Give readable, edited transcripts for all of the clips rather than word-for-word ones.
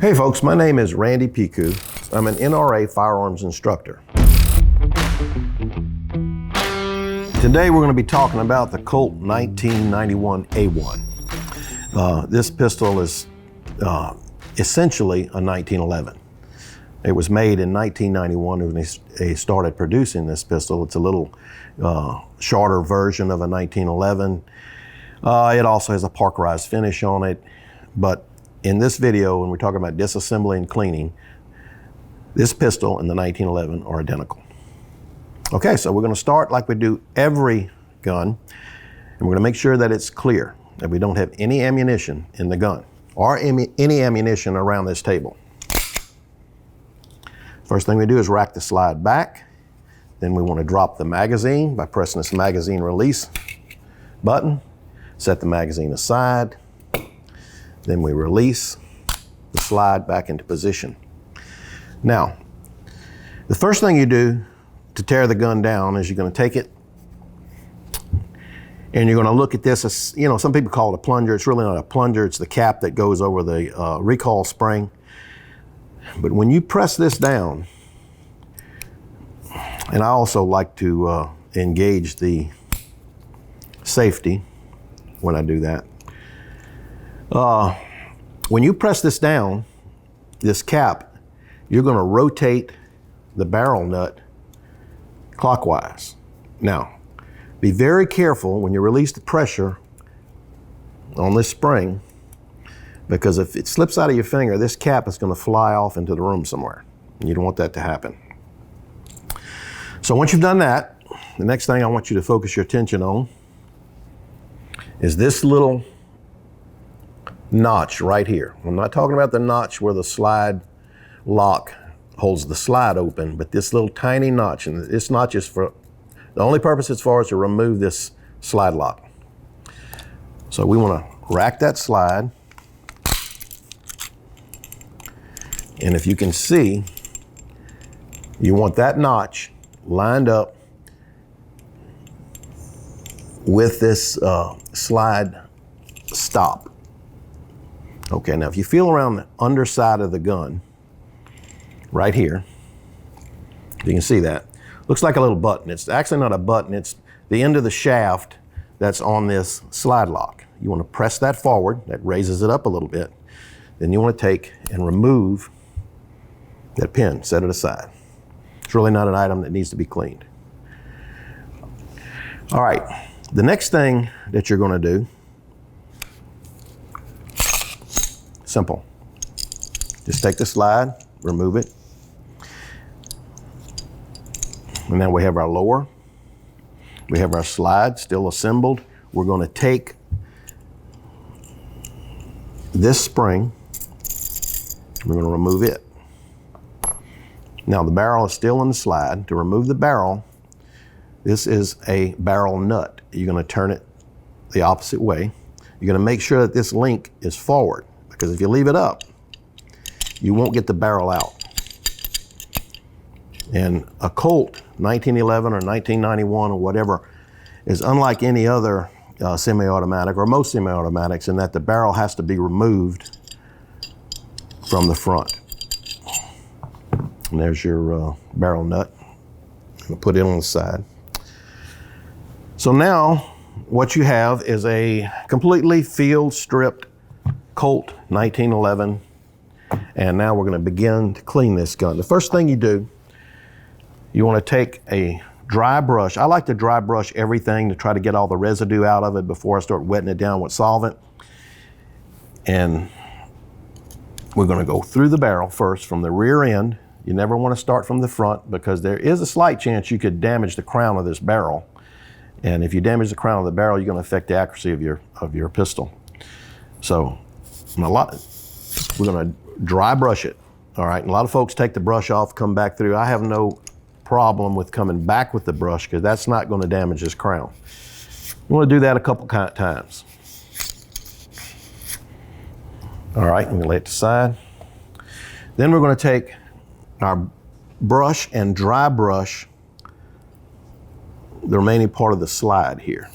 Hey folks, my name is Randy Piku. I'm an NRA firearms instructor. Today we're going to be talking about the Colt 1991A1. This pistol is essentially a 1911. It was made in 1991 when they started producing this pistol. It's a little shorter version of a 1911. It also has a parkerized finish on it, but in this video, when we're talking about disassembly and cleaning, this pistol and the 1911 are identical. Okay, so we're going to start like we do every gun, and we're going to make sure that it's clear, that we don't have any ammunition in the gun or any ammunition around this table. First thing we do is rack the slide back. Then we want to drop the magazine by pressing this magazine release button. Set the magazine aside. Then we release the slide back into position. Now, the first thing you do to tear the gun down is you're going to take it and you're going to look at this as, you know, some people call it a plunger. It's really not a plunger. It's the cap that goes over the recoil spring. But when you press this down, and I also like to engage the safety when I do that. When you press this down, this cap, you're going to rotate the barrel nut clockwise. Now, be very careful when you release the pressure on this spring, because if it slips out of your finger, this cap is going to fly off into the room somewhere. And you don't want that to happen. So once you've done that, the next thing I want you to focus your attention on is this little notch right here. I'm not talking about the notch where the slide lock holds the slide open, but this little tiny notch, and this notch is for, the only purpose it's for is to remove this slide lock. So we want to rack that slide, and if you can see, you want that notch lined up with this slide stop. Okay, now if you feel around the underside of the gun, right here, you can see that. Looks like a little button. It's actually not a button, it's the end of the shaft that's on this slide lock. You want to press that forward, that raises it up a little bit. Then you want to take and remove that pin, set it aside. It's really not an item that needs to be cleaned. All right, the next thing that you're going to do, simple. Just take the slide, remove it. And now we have our lower. We have our slide still assembled. We're going to take this spring, we're going to remove it. Now the barrel is still in the slide. To remove the barrel, this is a barrel nut. You're going to turn it the opposite way. You're going to make sure that this link is forward, because if you leave it up, you won't get the barrel out. And a Colt 1911 or 1991 or whatever is unlike any other semi-automatic, or most semi-automatics, in that the barrel has to be removed from the front. And there's your barrel nut. I'm gonna put it on the side. So now what you have is a completely field stripped Colt 1911, and now we're going to begin to clean this gun. The first thing you do, you want to take a dry brush. I like to dry brush everything to try to get all the residue out of it before I start wetting it down with solvent. And we're going to go through the barrel first from the rear end. You never want to start from the front, because there is a slight chance you could damage the crown of this barrel. And if you damage the crown of the barrel, you're going to affect the accuracy of your pistol. So we're going to dry brush it. All right, and a lot of folks take the brush off, come back through. I have no problem with coming back with the brush, because that's not going to damage this crown. You want to do that a couple times. All right, I'm going to lay it aside. Then we're going to take our brush and dry brush the remaining part of the slide here.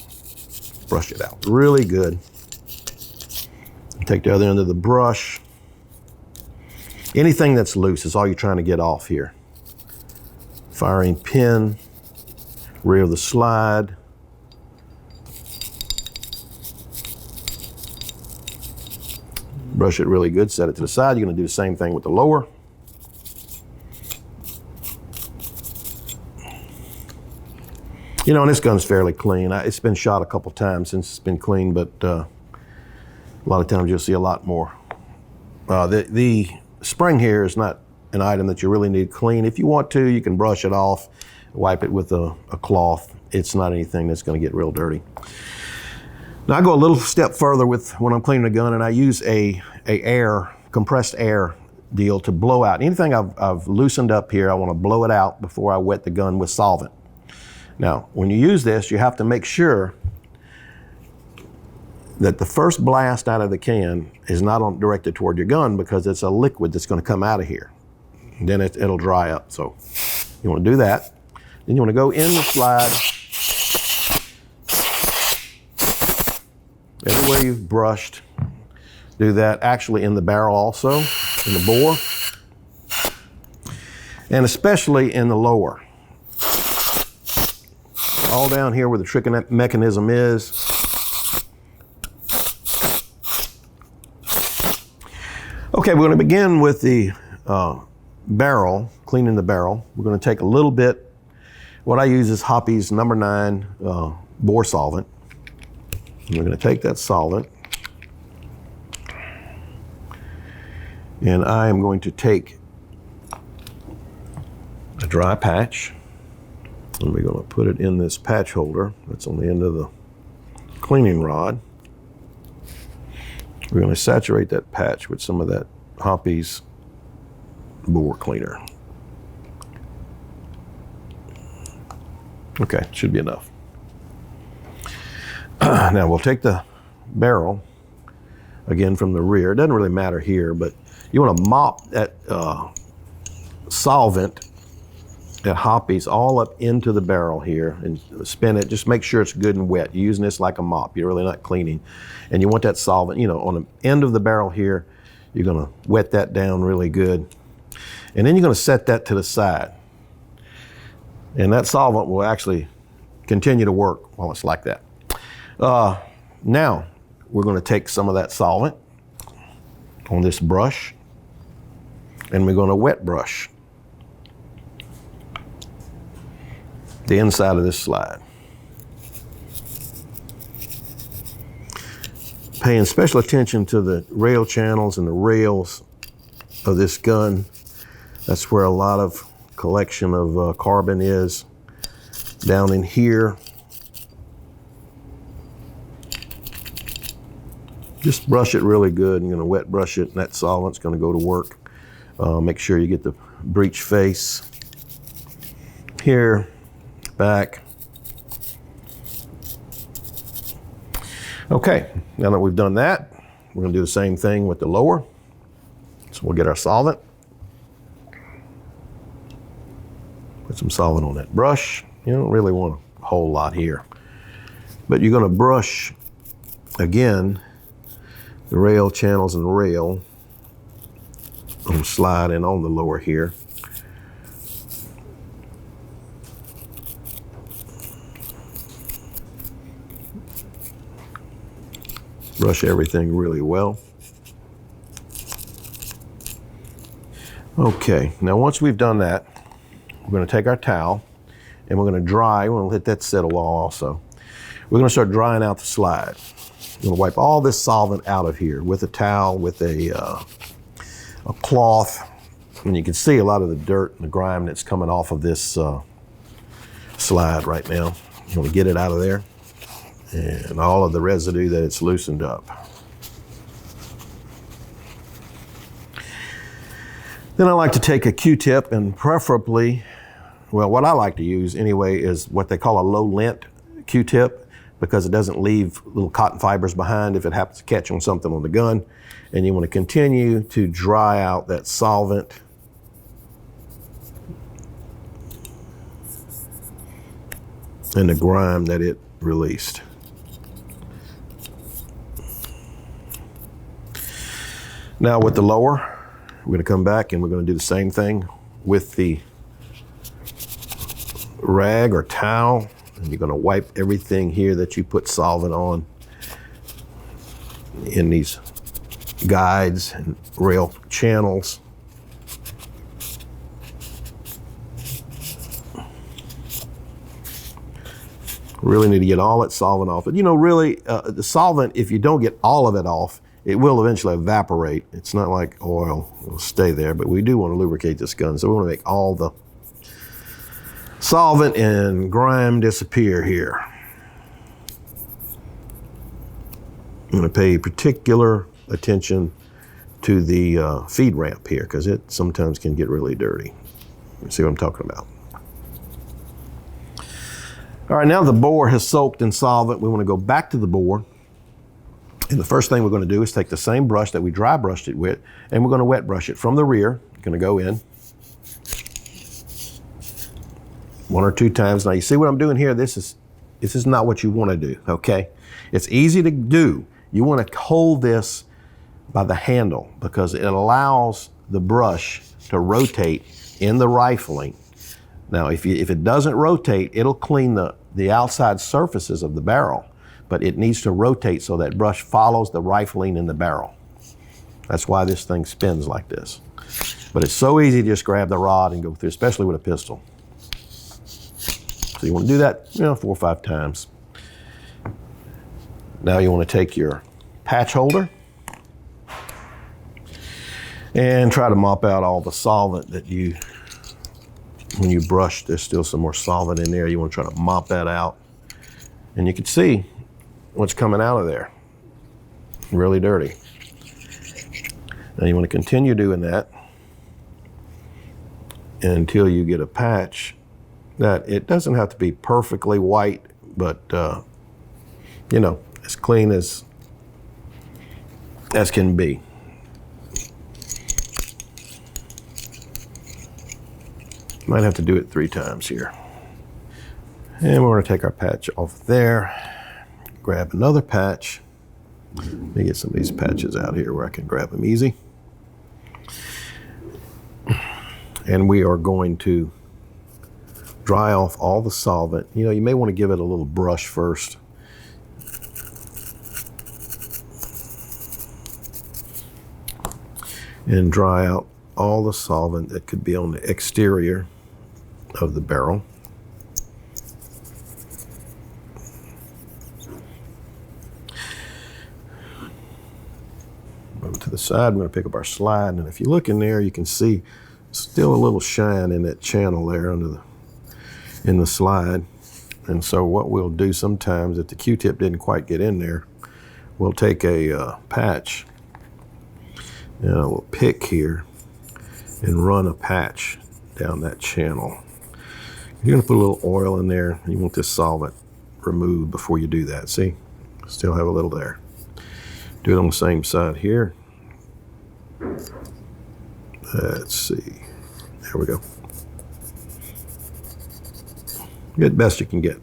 Brush it out really good. Take the other end of the brush, Anything that's loose is all you're trying to get off here. Firing pin, rear of the slide. Brush it really good, set it to the side. You're gonna do the same thing with the lower. You know, and this gun's fairly clean. It's been shot a couple times since it's been clean, but a lot of times you'll see a lot more. The spring here is not an item that you really need clean. If you want to, you can brush it off, wipe it with a cloth. It's not anything that's gonna get real dirty. Now I go a little step further with when I'm cleaning a gun, and I use a compressed air deal to blow out. Anything I've loosened up here, I wanna blow it out before I wet the gun with solvent. Now, when you use this, you have to make sure that the first blast out of the can is not directed toward your gun, because it's a liquid that's going to come out of here. And then it'll dry up. So you want to do that. Then you want to go in the slide. Everywhere you've brushed, do that. Actually in the barrel also, in the bore, and especially in the lower. All down here where the trigger mechanism is. Okay, we're going to begin with the barrel, cleaning the barrel. We're going to take a little bit. What I use is Hoppe's No. 9 bore solvent. And we're going to take that solvent, and I am going to take a dry patch. And we're going to put it in this patch holder that's on the end of the cleaning rod. We're going to saturate that patch with some of that Hoppe's bore cleaner. Okay, should be enough. Now we'll take the barrel again from the rear. It doesn't really matter here, but you want to mop that solvent that Hoppe's all up into the barrel here and spin it. Just make sure it's good and wet. You're using this like a mop. You're really not cleaning. And you want that solvent, you know, on the end of the barrel here, you're gonna wet that down really good. And then you're gonna set that to the side. And that solvent will actually continue to work while it's like that. Now, we're gonna take some of that solvent on this brush, and we're gonna wet brush the inside of this slide. Paying special attention to the rail channels and the rails of this gun. That's where a lot of collection of carbon is, down in here. Just brush it really good. You're gonna wet brush it, and that solvent's gonna go to work. Make sure you get the breech face here, back. Okay, now that we've done that, we're gonna do the same thing with the lower. So we'll get our solvent. Put some solvent on that brush. You don't really want a whole lot here. But you're gonna brush, again, the rail channels and the rail on the slide and on the lower here. Brush everything really well. Okay, now once we've done that, we're gonna take our towel and we're gonna dry. We're gonna let that set a while also. We're gonna start drying out the slide. We're gonna wipe all this solvent out of here with a towel, with a cloth. And you can see a lot of the dirt and the grime that's coming off of this slide right now. You wanna get it out of there, and all of the residue that it's loosened up. Then I like to take a Q-tip, and preferably, well, what I like to use anyway is what they call a low lint Q-tip, because it doesn't leave little cotton fibers behind if it happens to catch on something on the gun. And you want to continue to dry out that solvent. And the grime that it released. Now with the lower, we're going to come back and we're going to do the same thing with the rag or towel, and you're going to wipe everything here that you put solvent on in these guides and rail channels. Really need to get all that solvent off. But you know, really, the solvent, if you don't get all of it off, it will eventually evaporate. It's not like oil, it'll stay there, but we do want to lubricate this gun. So we want to make all the solvent and grime disappear here. I'm going to pay particular attention to the feed ramp here, because it sometimes can get really dirty. You see what I'm talking about? All right, now the bore has soaked in solvent. We want to go back to the bore. And the first thing we're going to do is take the same brush that we dry brushed it with, and we're going to wet brush it from the rear. Going to go in 1 or 2 times. Now you see what I'm doing here? This is not what you want to do, okay? It's easy to do. You want to hold this by the handle because it allows the brush to rotate in the rifling. Now, if it doesn't rotate, it'll clean the outside surfaces of the barrel, but it needs to rotate so that brush follows the rifling in the barrel. That's why this thing spins like this. But it's so easy to just grab the rod and go through, especially with a pistol. So you want to do that, 4 or 5 times. Now you want to take your patch holder and try to mop out all the solvent that when you brush, there's still some more solvent in there. You want to try to mop that out. And you can see what's coming out of there. Really dirty. Now you want to continue doing that until you get a patch that it doesn't have to be perfectly white, but as clean as can be. Might have to do it 3 times here. And we're going to take our patch off there, grab another patch. Let me get some of these patches out here where I can grab them easy. And we are going to dry off all the solvent. You may want to give it a little brush first. And dry out all the solvent that could be on the exterior of the barrel. Move to the side, we're going to pick up our slide, and if you look in there, you can see still a little shine in that channel there in the slide. And so what we'll do sometimes, if the Q-tip didn't quite get in there, we'll take a patch, and we'll pick here and run a patch down that channel. You're gonna put a little oil in there. You want this solvent removed before you do that. See, still have a little there. Do it on the same side here. Let's see, there we go. Get best you can get.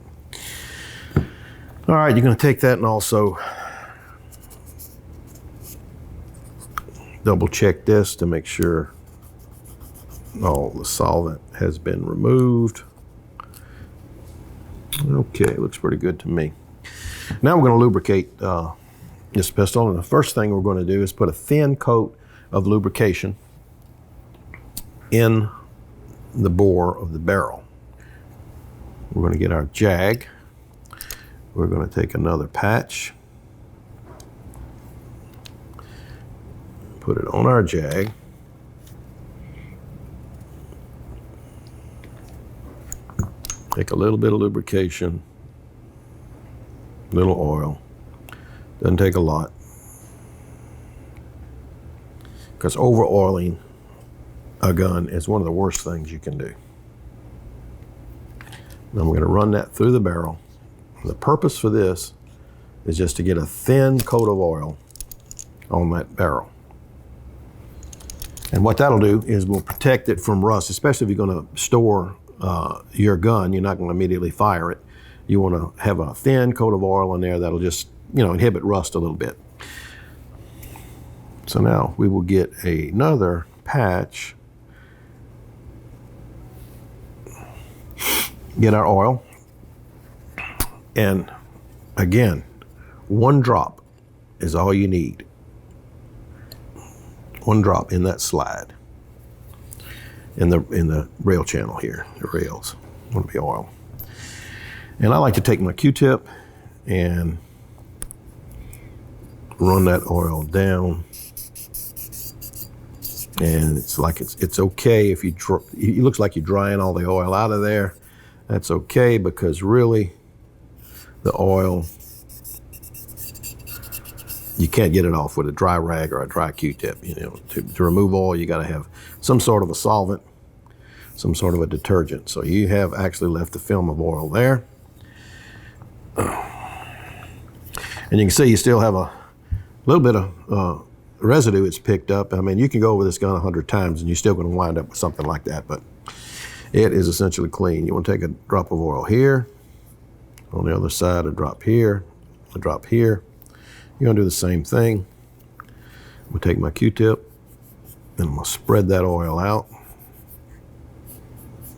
All right, you're gonna take that and also double check this to make sure all the solvent has been removed. Okay, looks pretty good to me. Now we're going to lubricate this pistol, and the first thing we're going to do is put a thin coat of lubrication in the bore of the barrel. We're going to get our jag. We're going to take another patch, put it on our jag. Take a little bit of lubrication, a little oil. Doesn't take a lot, because over-oiling a gun is one of the worst things you can do. Now I'm going to run that through the barrel. The purpose for this is just to get a thin coat of oil on that barrel. And what that'll do is we'll protect it from rust, especially if you're going to store your gun. You're not going to immediately fire it. You want to have a thin coat of oil in there that'll just, inhibit rust a little bit. So now we will get another patch, get our oil, and again, 1 drop is all you need. 1 drop in that slide, in the rail channel here, the rails, want to be oil. And I like to take my Q-tip and run that oil down. And it's like it's okay if it looks like you're drying all the oil out of there. That's okay, because really the oil, you can't get it off with a dry rag or a dry Q-tip. You know, to remove oil, you got to have some sort of a solvent, some sort of a detergent. So you have actually left a film of oil there. And you can see you still have a little bit of residue it's picked up. I mean, you can go over this gun 100 times and you're still going to wind up with something like that, but it is essentially clean. You want to take a drop of oil here, on the other side, a drop here, a drop here. You're going to do the same thing. I'm going to take my Q-tip and I'm going to spread that oil out.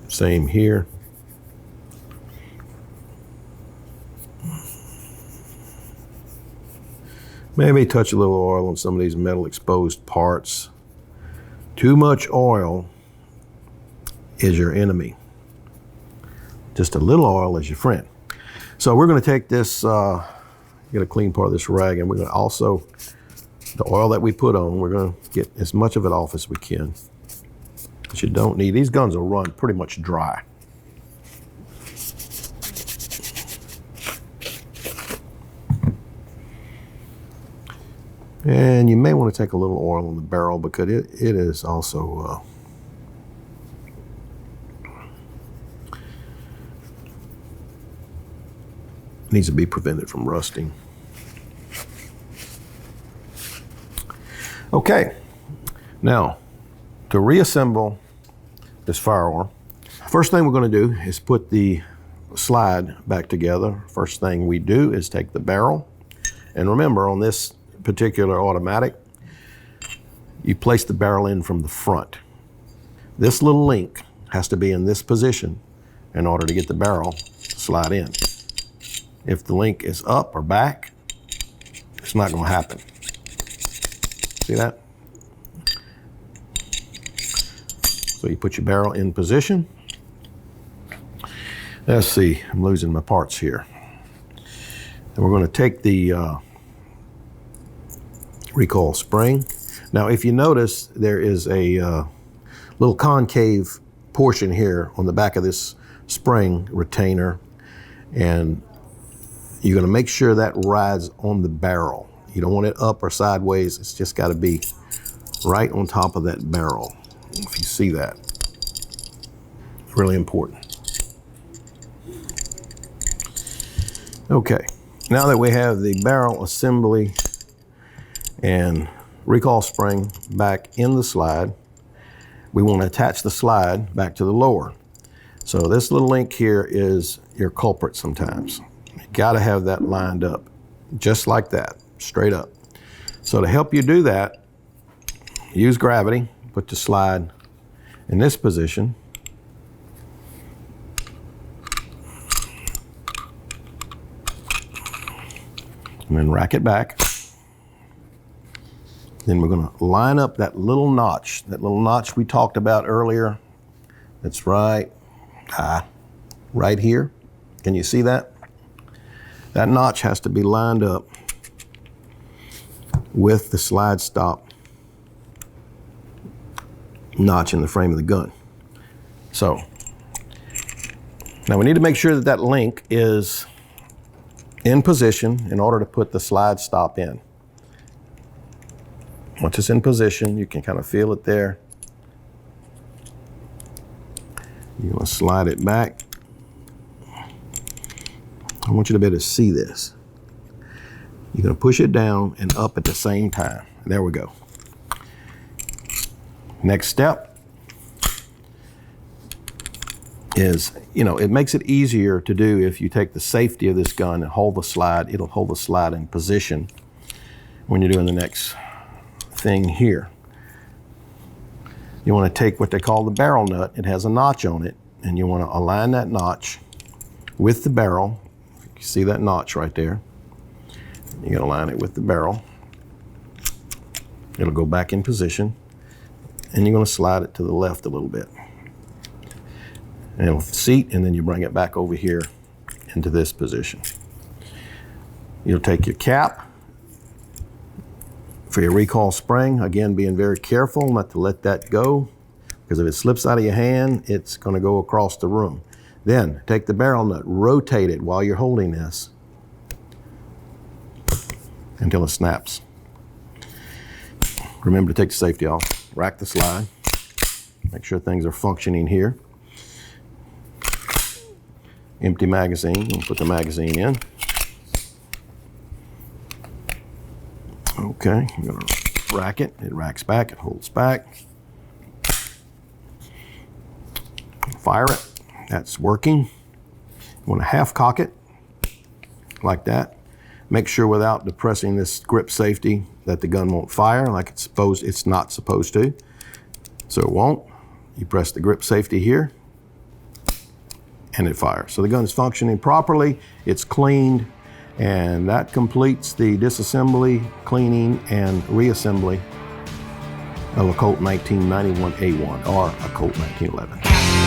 Same here. Maybe touch a little oil on some of these metal exposed parts. Too much oil is your enemy. Just a little oil is your friend. So we're going to take this, get a clean part of this rag, and we're going to also, the oil that we put on, we're going to get as much of it off as we can. But you don't need, these guns will run pretty much dry. And you may want to take a little oil on the barrel, because it is also needs to be prevented from rusting. Okay, now to reassemble this firearm, first thing we're going to do is put the slide back together. First thing we do is take the barrel, and remember, on this particular automatic, you place the barrel in from the front. This little link has to be in this position in order to get the barrel to slide in. If the link is up or back, it's not going to happen. See that? So you put your barrel in position. Let's see, I'm losing my parts here. And we're going to take the recoil spring. Now, if you notice, there is a little concave portion here on the back of this spring retainer, and you're going to make sure that rides on the barrel. You don't want it up or sideways. It's just got to be right on top of that barrel. If you see that, really important. Okay, now that we have the barrel assembly and recoil spring back in the slide, we want to attach the slide back to the lower. So this little link here is your culprit sometimes. You got to have that lined up, just like that, straight up. So to help you do that, use gravity, put the slide in this position. And then rack it back. Then we're going to line up that little notch we talked about earlier. That's right here. Can you see that? That notch has to be lined up with the slide stop notch in the frame of the gun. So now we need to make sure that that link is in position in order to put the slide stop in. Once it's in position, you can kind of feel it there. You're going to slide it back. I want you to be able to see this. You're going to push it down and up at the same time. There we go. Next step is, it makes it easier to do if you take the safety of this gun and hold the slide. It'll hold the slide in position when you're doing the next thing here. You want to take what they call the barrel nut. It has a notch on it, and you want to align that notch with the barrel. You see that notch right there? You got to align it with the barrel. It'll go back in position, and you're going to slide it to the left a little bit. And it'll seat, and then you bring it back over here into this position. You'll take your cap for your recoil spring. Again, being very careful not to let that go, because if it slips out of your hand, it's going to go across the room. Then take the barrel nut, rotate it while you're holding this until it snaps. Remember to take the safety off, rack the slide, make sure things are functioning here. Empty magazine, we'll put the magazine in. Okay, I'm gonna rack it. It racks back, it holds back. Fire it, that's working. You wanna half cock it, like that. Make sure without depressing this grip safety that the gun won't fire like it's not supposed to. So it won't. You press the grip safety here, and it fires. So the gun is functioning properly, it's cleaned, and that completes the disassembly, cleaning, and reassembly of a Colt 1991A1 or a Colt 1911.